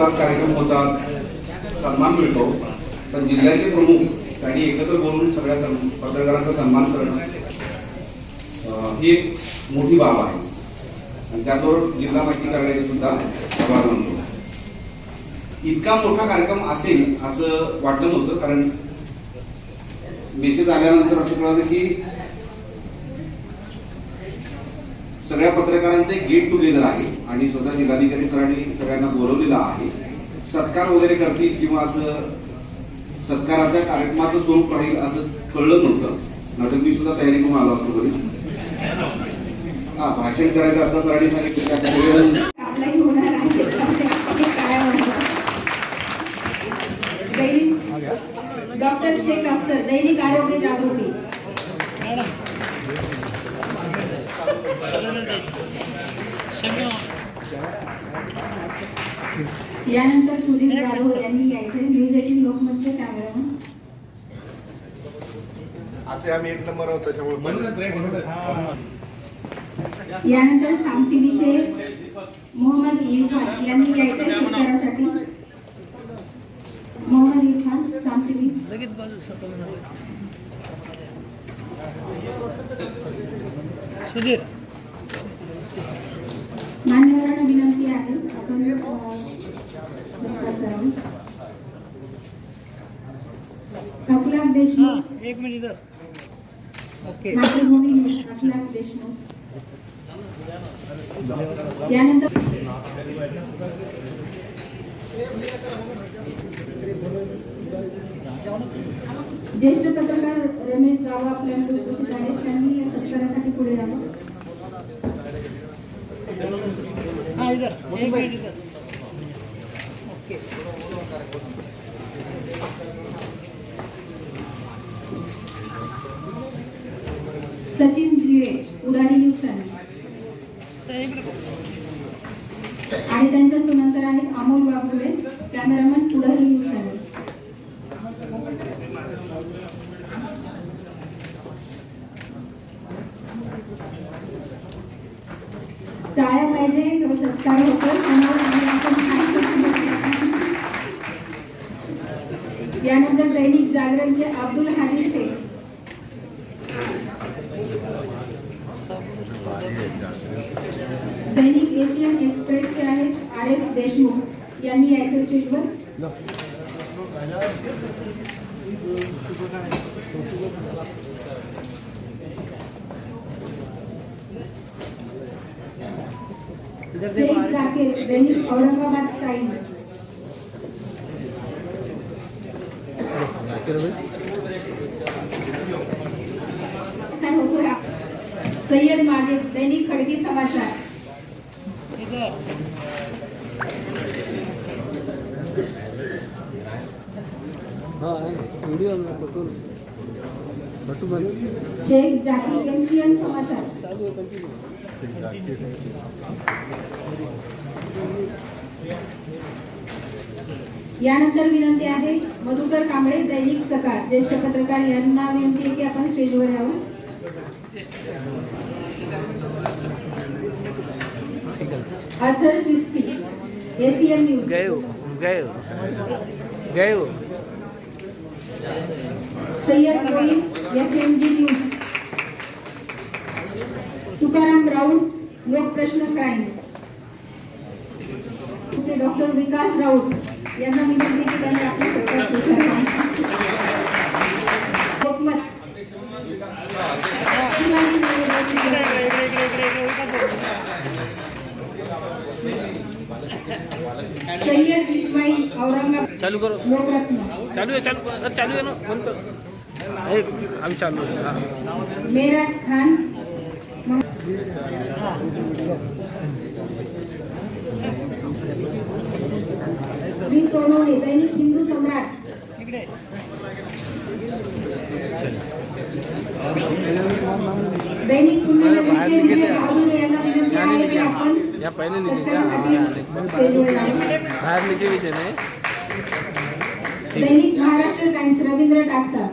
जोरात कार्यक्रम होतात, सन्मान मिळतो, तर जिल्ह्याचे प्रमुख त्यांनी एकत्र बोलून सगळ्या पत्रकारांचा सन्मान करणं ही एक मोठी बाब आहे आणि त्याचबरोबर जिल्हा माहिती करण्याची सुद्धा प्रभाग म्हणतो. इतका मोठा कार्यक्रम असेल असं वाटलं नव्हतं, कारण मेसेज आल्यानंतर असं कळलं की सगळ्या पत्रकारांचं एक गेट टुगेदर आहे आणि स्वतः जिल्हाधिकारी सरांनी सगळ्यांना बोलवलेलं आहे. सत्कार वगैरे करतील किंवा असं सत्काराच्या कार्यक्रमाचं स्वरूप राहील असं कळलं नव्हतं. नाटक मी सुद्धा तयारी करून आलो असतो घरी. भाषण करायचं आता सरांनी सांगितलं. डॉक्टर शेख अफसर दैनिक आरोग्य जागृती. यानंतर सुधीर जाधव यांनी यायचे न्यूज 18 लोकमतचे कॅमेरामन. असे आम्ही एक नंबर आहोत त्याच्यामुळे. यानंतर साम टीव्हीचे मोहम्मद इरफान यांनी यायचे सत्कारासाठी. मोहम्मद इरफान, साम टीव्ही. सुधीर, मान्यवरांना विनंती आहे आपण अखलाक देशमुख. एक मिनिट. ओके. मातृभूमी अखलाक देशमुख. यानंतर ज्येष्ठ पत्रकार रमेश गावा आपल्याकडे उपस्थित आहेत. त्यांनी या सत्कारासाठी पुढे यावं. एक minute. Okay. Sachin Bhile, Udari news channel. आणि त्यांच्या सुनंतर आहेत Amol Waghule, cameraman, Udari news channel. टाळ्या पाहिजे तो सत्कार होतो. यानंतर दैनिक जागरणचे अब्दुल हादी शेख. दैनिक एशियन एक्सप्रेसचे आहेत आर.एफ. देशमुख यांनी यायचं स्टेजवर. शेख जाकीर, दैनिक औरंगाबाद टाइम. सय्यद माजिद, दैनिक खडकी समाचार. शेख जाकीर, MCN समाचार. यानंतर विनंती आहे मधुकर कांबळे, दैनिक सकाळ, ज्येष्ठ पत्रकार यांना विनंती आहे की आपण स्टेजवर यावं. Arthur Chishti, ACN news. Sayyad Rohit, FMG news. Tukaram Raut, Lokprashna crime. Doctor Vikas Raut यांना विनंती की त्यांनी आपल्या सय्यद इस्माईल, औरंगाबाद. चालू करो. लोकरत्न. चालू आहे ना. कोणतं आम्ही चालू आहे. मेराज खान. श्री सोनवणे, दैनिक हिंदू सम्राट. दैनिक पुण्यनगरीचे विजय भावुरे यांना विनंती आहे की आपण या पहिले विषय नाही. दैनिक महाराष्ट्र टाइम्स, रवींद्र टाकसा.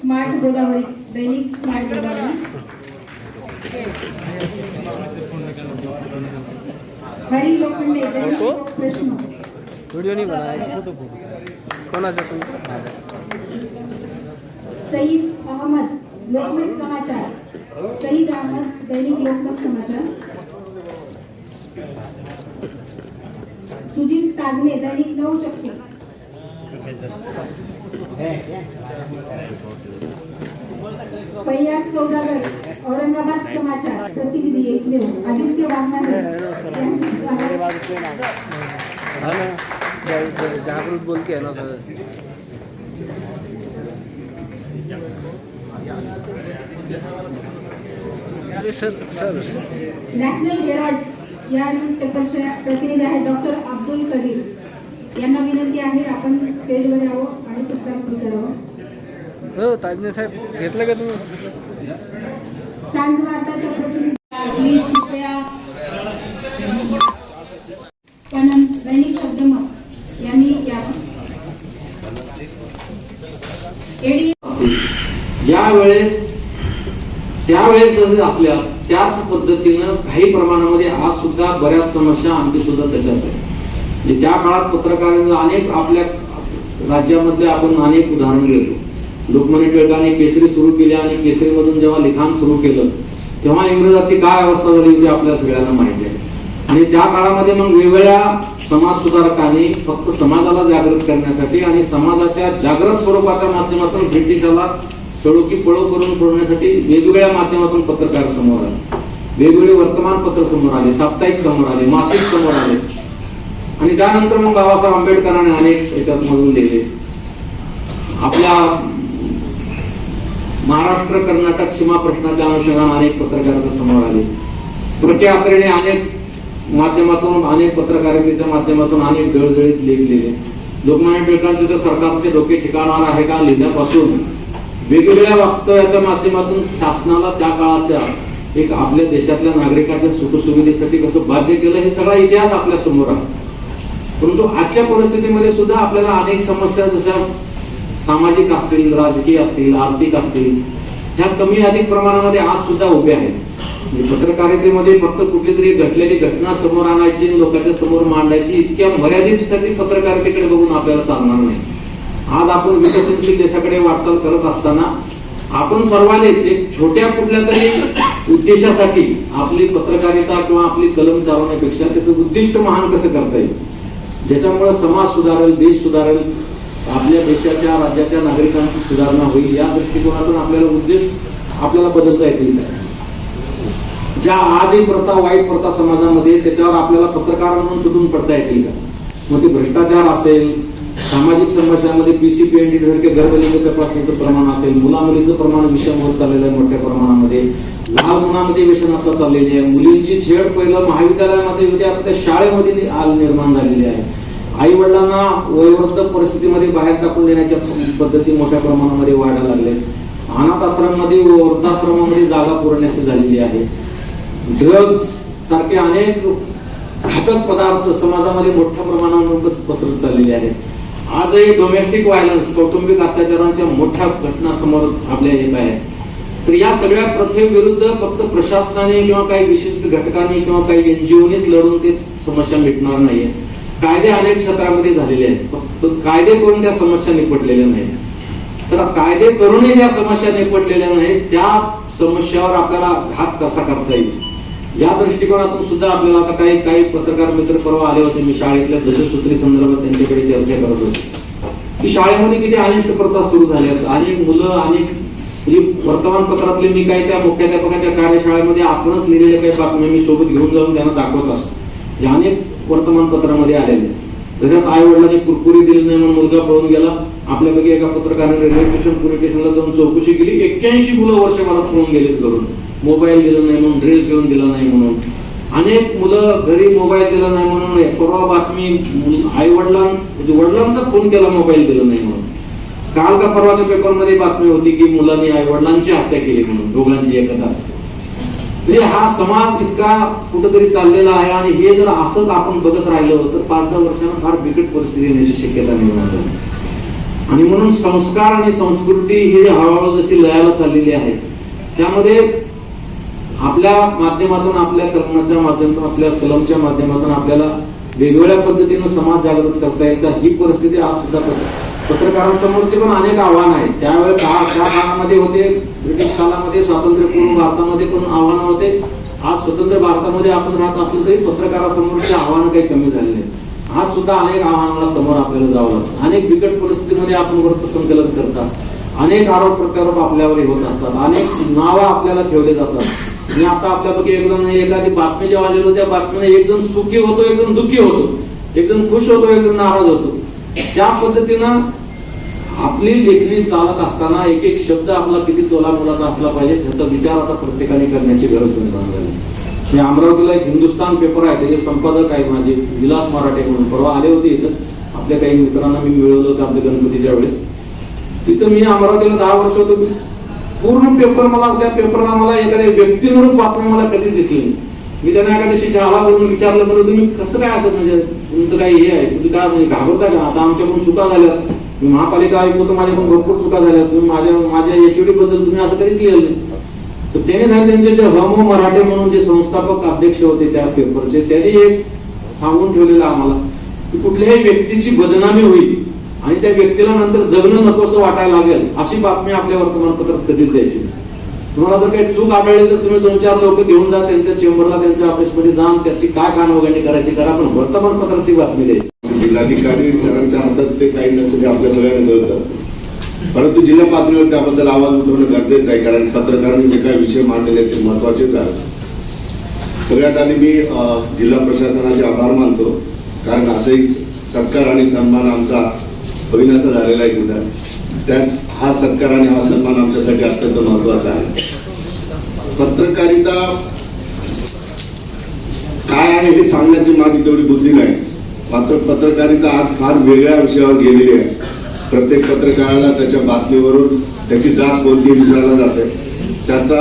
स्मार्ट गोदावरी, दैनिक स्मार्ट गोदावरी. हरी लोखंडे, दैनिक प्रश्न. व्हिडिओ नाही बनायचा. कोणाचा तुमचा? सईद अहमद, लोकमत समाचार. सईद अहमद, दैनिक लोकमत समाचार. सुजित ताजने, दैनिक नवशक्ती. फैयाज सौदागर, औरंगाबाद समाचार. प्रतिनिधी एकमेव आदित्य वाघमारे यांचे स्वागत. जागृत बोलके आहे ना सर. सर नॅशनल हेराल्ड या न्यूज पेपरचे प्रतिनिधी आहेत डॉक्टर अब्दुल कदीर. यांना विनंती आहे आपण स्टेजवर यावं आणि सत्कार स्वीकारावं. हो ताजने साहेब घेतलं का तुम्ही? सांज वार्ताच्या प्रतिनिधी कृपया पण दैनिक शब्दमत यांनी यावं. एडी त्यावेळेस जसे असल्या त्याच पद्धतीनं काही प्रमाणामध्ये आज सुद्धा बऱ्याच समस्या आणखी सुद्धा तशाच आहे. म्हणजे त्या काळात पत्रकारांनी अनेक आपल्या राज्यामध्ये आपण अनेक उदाहरण घेतो. लोकमान्य टिळकांनी केसरी सुरू केली आणि केसरीमधून जेव्हा लिखाण सुरू केलं तेव्हा इंग्रजाची काय अवस्था झाली होती आपल्या सगळ्यांना माहिती आहे. आणि त्या काळामध्ये मग वेगवेगळ्या समाज सुधारकांनी फक्त समाजाला जागृत करण्यासाठी आणि समाजाच्या जागृत स्वरूपाच्या माध्यमातून ब्रिटिशाला सळोकी पळो करून सोडण्यासाठी वेगवेगळ्या माध्यमातून पत्रकार समोर आले. वेगवेगळे वर्तमानपत्र समोर आले, साप्ताहिक समोर आले, मासिक समोर आले. आणि त्यानंतर मग बाबासाहेब आंबेडकरांनी अनेक याच्यात मधून दिले. आपल्या महाराष्ट्र कर्नाटक सीमा प्रश्नाच्या अनुषंगाने अनेक पत्रकार समोर आले. प्रति यात्रेने अनेक माध्यमातून अनेक पत्रकारितेच्या माध्यमातून अनेक जळजळीत लेख लिहिले. लोकमान्य टिळकांचे तर सरकारचे डोके ठिकाणावर आहे का लिहिण्यापासून वेगवेगळ्या वक्तव्याच्या माध्यमातून शासनाला त्या काळाच्या एक आपल्या देशातल्या नागरिकांच्या सुखसुविधेसाठी कसं बाध्य केलं हे सगळा इतिहास आपल्या समोर आहे. परंतु आजच्या परिस्थितीमध्ये सुद्धा आपल्याला अनेक समस्या जशा सामाजिक असतील, राजकीय असतील, आर्थिक असतील ह्या कमी अधिक प्रमाणामध्ये आज सुद्धा उभ्या आहेत. पत्रकारितेमध्ये फक्त कुठली तरी घडलेली घटना समोर आणायची, लोकांच्या समोर मांडायची इतक्या मर्यादितसाठी पत्रकारितेकडे बघून आपल्याला चालणार नाही. आज आपण विकसनशील देशाकडे वाटचाल करत असताना आपण सर्वांनीच एक छोट्या कुठल्या तरी उद्देशासाठी आपली पत्रकारिता किंवा आपली कलम चालवण्यापेक्षा त्याचं उद्दिष्ट महान कसं करता येईल, ज्याच्यामुळे समाज सुधारेल, देश सुधारेल, आपल्या देशाच्या राज्याच्या नागरिकांची सुधारणा होईल, या दृष्टिकोनातून आपल्याला उद्दिष्ट आपल्याला बदलता येतील. ज्या आजही प्रथा, वाईट प्रथा समाजामध्ये त्याच्यावर आपल्याला पत्रकार म्हणून तुटून पडता येतील का? मग ते भ्रष्टाचार असेल, सामाजिक समस्यांमध्ये PCPND सारखे गर्भलिंग तपासणीचं प्रमाण असेल, मुलामुलीचं प्रमाण विषम होत चाललेलं आहे मोठ्या प्रमाणामध्ये, लहान मुलांमध्ये व्यसनात्मक चाललेली आहे, मुलींची छेड पहिलं महाविद्यालयामध्ये होती आता त्या शाळेमध्ये निर्माण झालेली आहे, आई वडिलांना वयोवृद्ध परिस्थितीमध्ये बाहेर टाकून देण्याच्या पद्धती मोठ्या प्रमाणामध्ये वाढायला लागल्या, अनाथ आश्रमामध्ये वृद्धाश्रमामध्ये जागा पुरवण्याची झालेली आहे, ड्रग्ज सारखे अनेक घातक पदार्थ समाजामध्ये मोठ्या प्रमाणावर पसरत चाललेले आहेत. आजही डोमेस्टिक व्हायलन्स, कौटुंबिक अत्याचारांच्या मोठ्या घटना समोर आपल्या येत आहेत. तर या सगळ्या प्रथेविरुद्ध फक्त प्रशासनाने किंवा काही विशिष्ट घटकांनी किंवा काही NGOनीच लढून ते समस्या मिटणार नाहीये. कायदे अनेक क्षेत्रामध्ये झालेले आहेत, फक्त कायदे करून त्या समस्या निपटलेल्या नाहीत. तर कायदे करूनही ज्या समस्या निपटलेल्या नाहीत त्या समस्यावर आपल्याला घात कसा करता येईल या दृष्टिकोनातून सुद्धा आपल्याला आता काही पत्रकार मित्र परवा आले होते. मी शाळेतल्या दशसूत्री संदर्भात त्यांच्याकडे चर्चा करत होतो की शाळेमध्ये किती अनिष्ट प्रथा सुरू झाल्यात. अनेक मुलं, अनेक म्हणजे वर्तमानपत्रातले मी काही त्या मुख्याध्यापकाच्या कार्यशाळेमध्ये आपणच लिहिलेल्या काही बातम्या मी सोबत घेऊन जाऊन त्यांना दाखवत असतो. अनेक वर्तमानपत्रामध्ये आलेले. घरात आई वडिलांनी कुरकुरी दिली नाही म्हणून मुलगा पळून गेला. आपल्यापैकी एका पत्रकाराने रेल्वे स्टेशन, पोलीस स्टेशनला जाऊन चौकशी केली. 81 मुलं वर्षभरात पळून गेलेत घरून. मोबाईल दिला नाही म्हणून, ड्रेस घेऊन दिला नाही म्हणून, अनेक मुलं घरी मोबाईल दिला नाही म्हणून. परवा बातमी आई वडिलांचा फोन केला, मोबाईल दिला नाही म्हणून. काल का परवाच्या पेपरमध्ये बातमी होती की मुलांनी आई वडिलांची हत्या केली म्हणून, दोघांची एकदाच. म्हणजे हा समाज इतका कुठंतरी चाललेला आहे आणि हे जर असंच आपण बघत राहिलो तर 5-10 वर्षांना फार बिकट परिस्थिती येण्याची शक्यता निर्माण झाली. आणि म्हणून संस्कार आणि संस्कृती ही हळूहळू जशी लयाला चाललेली आहे, त्यामध्ये आपल्या माध्यमातून, आपल्या कलमाच्या माध्यमातून, आपल्या कलमच्या माध्यमातून आपल्याला वेगवेगळ्या पद्धतीनं समाज जागृत करता येईल. ही परिस्थिती आज सुद्धा पत्रकारांसमोरचे पण अनेक आव्हान आहेत. त्यावेळेस त्या काळामध्ये होते, ब्रिटिश काळामध्ये, स्वातंत्र्यपूर्व भारतामध्ये पण आव्हानं होते. आज स्वतंत्र भारतामध्ये आपण राहत असलो तरी पत्रकारासमोरचे आव्हानं काही कमी झालेले नाही. आज सुद्धा अनेक आव्हानाला समोर आपल्याला जावं लागतं. अनेक बिकट परिस्थितीमध्ये आपण वृत्तसंकलन करतात, अनेक आरोप प्रत्यारोप आपल्यावर होत असतात, अनेक नावं आपल्याला ठेवले जातात. मी आता आपल्यापैकी एकदम एखादी बातमी जेव्हा आलेलो, त्या बातमीने एक जण सुखी होतो, एक जण दुःखी होतो, एक जण खुश होतो, एक जण नाराज होतो. त्या पद्धतीनं आपली लेखणी चालत असताना एक एक शब्द आपला किती तोलामोलाचा असला पाहिजे ह्याचा विचार आता प्रत्येकाने करण्याची गरज निर्माण झाली. मी अमरावतीला एक हिंदुस्तान पेपर आहे, त्याचे संपादक आहे माझे विलास मराठे म्हणून. परवा आले होते इथं, आपल्या काही मित्रांना मी मिळवलं होतं आमच्या गणपतीच्या वेळेस. तिथं मी अमरावतीला 10 वर्ष होतो. पूर्ण पेपर त्या पेपरला मला एखाद्या व्यक्तीनुरूप बातमी मला कधीच दिसली नाही. मी त्यांना एका दिवशी चहाला बोलून विचारलं, बरं तुम्ही कसं काय असं, म्हणजे तुमचं काही हे आहे, तुम्ही काय म्हणजे घाबरता का? आता आमच्याकडून चुका झाल्यात, मी महापालिका आयुक्त होतो, माझ्याकडून भरपूर चुका झाल्या, तुम्ही माझ्या एचओडी बद्दल तुम्ही असं कधीच लिहिलं नाही. तर त्याने त्यांचे जे हम मराठे म्हणून जे संस्थापक अध्यक्ष होते त्या पेपरचे, त्यांनी एक सांगून ठेवलेलं आम्हाला की कुठल्याही व्यक्तीची बदनामी होईल आणि त्या व्यक्तीला नंतर जगणं नकोसं वाटायला लागेल अशी बातमी आपल्या वर्तमानपत्रात कधीच द्यायची नाही. तुम्हाला जर काही चूक आढळली तर तुम्ही 2-4 लोक घेऊन जा त्यांच्या चेंबरला, त्यांच्या ऑफिसमध्ये जाऊन त्याची काय कानउघडणी करायची करा, पण वर्तमानपत्रात ती बातमी द्यायची. जिल्हाधिकारी सरांच्या हातात ते काही नसते आपल्या सगळ्यांना कळतं, परंतु जिल्हा पातळीवर त्याबद्दल आवाज उठवणं गरजेचं आहे. कारण पत्रकारांनी जे काही विषय मांडलेले आहेत ते महत्वाचेच आहेत. सगळ्यात आधी मी जिल्हा प्रशासनाचे आभार मानतो, कारण असंही सत्कार आणि सन्मान आमचा अविनासा झालेला आहे जिल्हा. त्यात हा सत्कार आणि हा सन्मान आमच्यासाठी अत्यंत महत्वाचा आहे. पत्रकारिता काय आहे हे सांगण्याची माझी तेवढी बुद्धी नाही, मात्र पत्रकारिता आज फार वेगळ्या विषयावर गेलेली आहे. प्रत्येक पत्रकाराला त्याच्या बातमीवरून त्याची जात कोणती विचारला जाते. त्याचा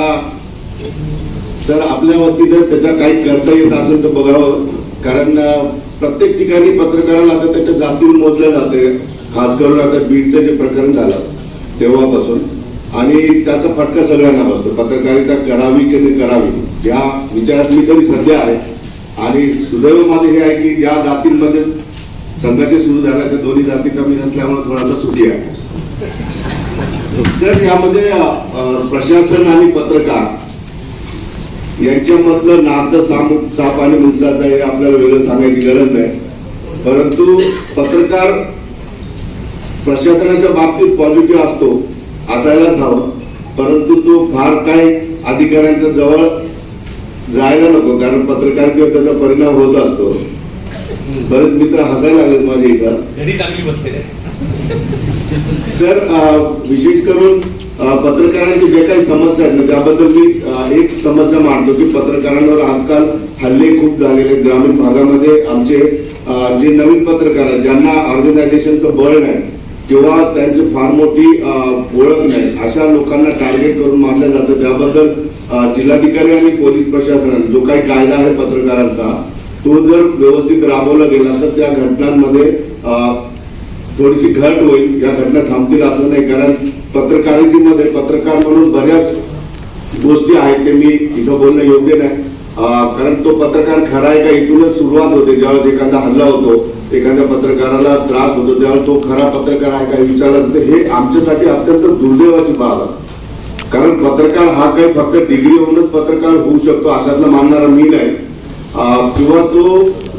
सर आपल्या वतीने त्याच्या काही करता येत असेल तर बघावं, कारण प्रत्येक ठिकाणी पत्रकाराला आता त्याच्या जातीवर मोजलं जाते. खास करून आता बीडचं जे प्रकरण झालं तेव्हापासून, आणि त्याचा फटका सगळ्यांना बसतो. पत्रकारिता करावी की नाही करावी या विचारात मी तरी सध्या आहे. आणि सुदैव माझे हे आहे की ज्या जातींमध्ये संघर्ष सुरू झाला त्या दोन्ही जाती कमी नसल्यामुळे थोडासा सुखी आहे. सर यामध्ये प्रशासन आणि पत्रकार यांच्यामधलं नातं साप आणि मुंचाचं हे आपल्याला वेगळं सांगायची गरज नाही, परंतु पत्रकार प्रशासनाच्या बाबतीत पॉझिटिव्ह असतो, असायलाच हवं, परंतु तो फार काही अधिकाऱ्यांच्या जवळ जायला नको, कारण पत्रकारितेवर त्याचा परिणाम होत असतो. बरेच मित्र हसायला लागले माझे इथं. सर विशेष करून पत्रकारांची जे काही समस्या आहेत ना त्याबद्दल मी एक समस्या मांडतो की पत्रकारांवर आजकाल हल्ले खूप झालेले. ग्रामीण भागामध्ये आमचे जे नवीन पत्रकार आहेत ज्यांना ऑर्गनायझेशनचं बळ नाही किंवा त्यांची फार मोठी ओळख नाही, अशा लोकांना टार्गेट करून मारलं जातं. त्याबद्दल जिल्हाधिकारी आणि पोलीस प्रशासनाने जो काही कायदा आहे पत्रकारांचा तो जर व्यवस्थित राबवला गेला तर त्या घटनांमध्ये थोडीशी घट होईल. या घटना थांबतील असं नाही, कारण पत्रकारितेमध्ये पत्रकार म्हणून बऱ्याच गोष्टी आहेत ते मी इथं बोलणं योग्य नाही, कारण तो पत्रकार खरा आहे का इथूनच सुरुवात होते. ज्यावेळेस एखादा हल्ला होतो, एखाद्या पत्रकाराला त्रास होतो, त्यावेळेस तो खरा पत्रकार आहे का विचारलं तर हे आमच्यासाठी अत्यंत दुर्दैवाची बाब आहे. कारण पत्रकार हा काही फक्त डिग्री होऊनच पत्रकार होऊ शकतो अशातला मानणारा मी नाही, किंवा तो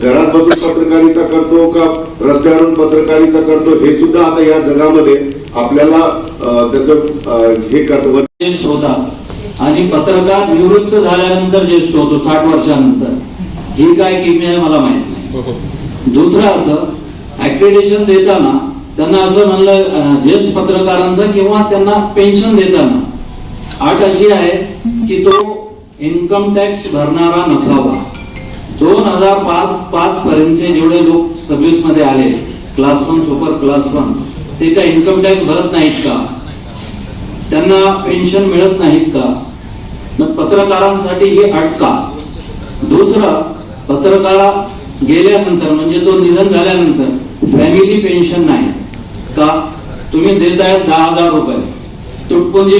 घरात बसून पत्रकारिता करतो का रस्त्यावरून पत्रकारिता करतो हे सुद्धा आता या जगामध्ये आपल्याला त्याचं हे करतो. ज्येष्ठ होता आणि पत्रकार निवृत्त झाल्यानंतर ज्येष्ठ होतो 60 वर्षानंतर, ही काय किमी आहे मला माहित नाही. दुसरं असं ऍक्रेडिटेशन देताना त्यांना असं म्हणलं ज्येष्ठ पत्रकारांचं किंवा त्यांना पेन्शन देताना अट अशी आहे की तो इन्कम टॅक्स भरणारा नसावा. 2005 पर्यंतचे जेवढे लोक सर्व्हिस मध्ये आले क्लास 1 सुपर क्लास 1 ते काय इन्कम टॅक्स भरत नाहीत का? त्यांना पेन्शन मिळत नाहीत का? मग पत्रकारांसाठी ही अट का? दुसरं, पत्रकारा गेल्यानंतर म्हणजे तो निधन झाल्यानंतर फॅमिली पेन्शन नाही का? तुम्ही देताय 10,000 रुपये तुटपुंजी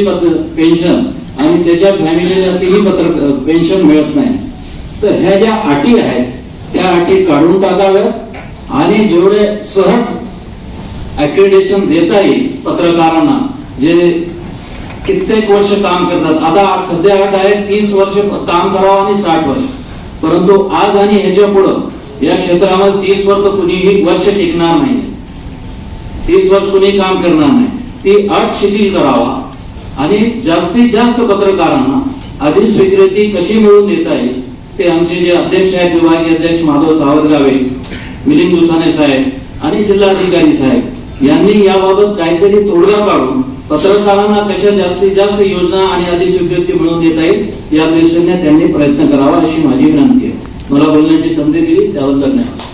पेन्शन आणि त्याच्या फॅमिलीला तीही पेन्शन मिळत नाही. तर ह्या ज्या अटी आहेत त्या अटी काढून टाकाव्यात आणि जेवढे सहज अक्रेडिटेशन देता येईल पत्रकारांना जे कित्येक वर्ष काम करतात. आता सध्या अट आहे 30 वर्ष काम करावं आणि 60 वर्ष, परंतु आज आणि ह्याच्या पुढं या क्षेत्रामध्ये 30 वर्ष कुणीही वर्ष टिकणार नाही, 30 वर्ष कुणी काम करणार नाही. ती अट शिथिल करावा आणि जास्तीत जास्त पत्रकारांना अधिक स्वीकृती कशी मिळवून देता येईल ते आमचे जे अध्यक्ष आहेत, विभागीय अध्यक्ष माधव सावरगावे, मिलिंद दुसाने साहेब आणि जिल्हाधिकारी साहेब यांनी याबाबत काहीतरी तोडगा काढून पत्रकारांना कशा जास्तीत जास्त योजना आणि अधिक स्वीकृती मिळवून देता येईल या दृष्टीने त्यांनी प्रयत्न करावा अशी माझी विनंती आहे. मला बोलण्याची संधी दिली त्याबद्दल धन्यवाद.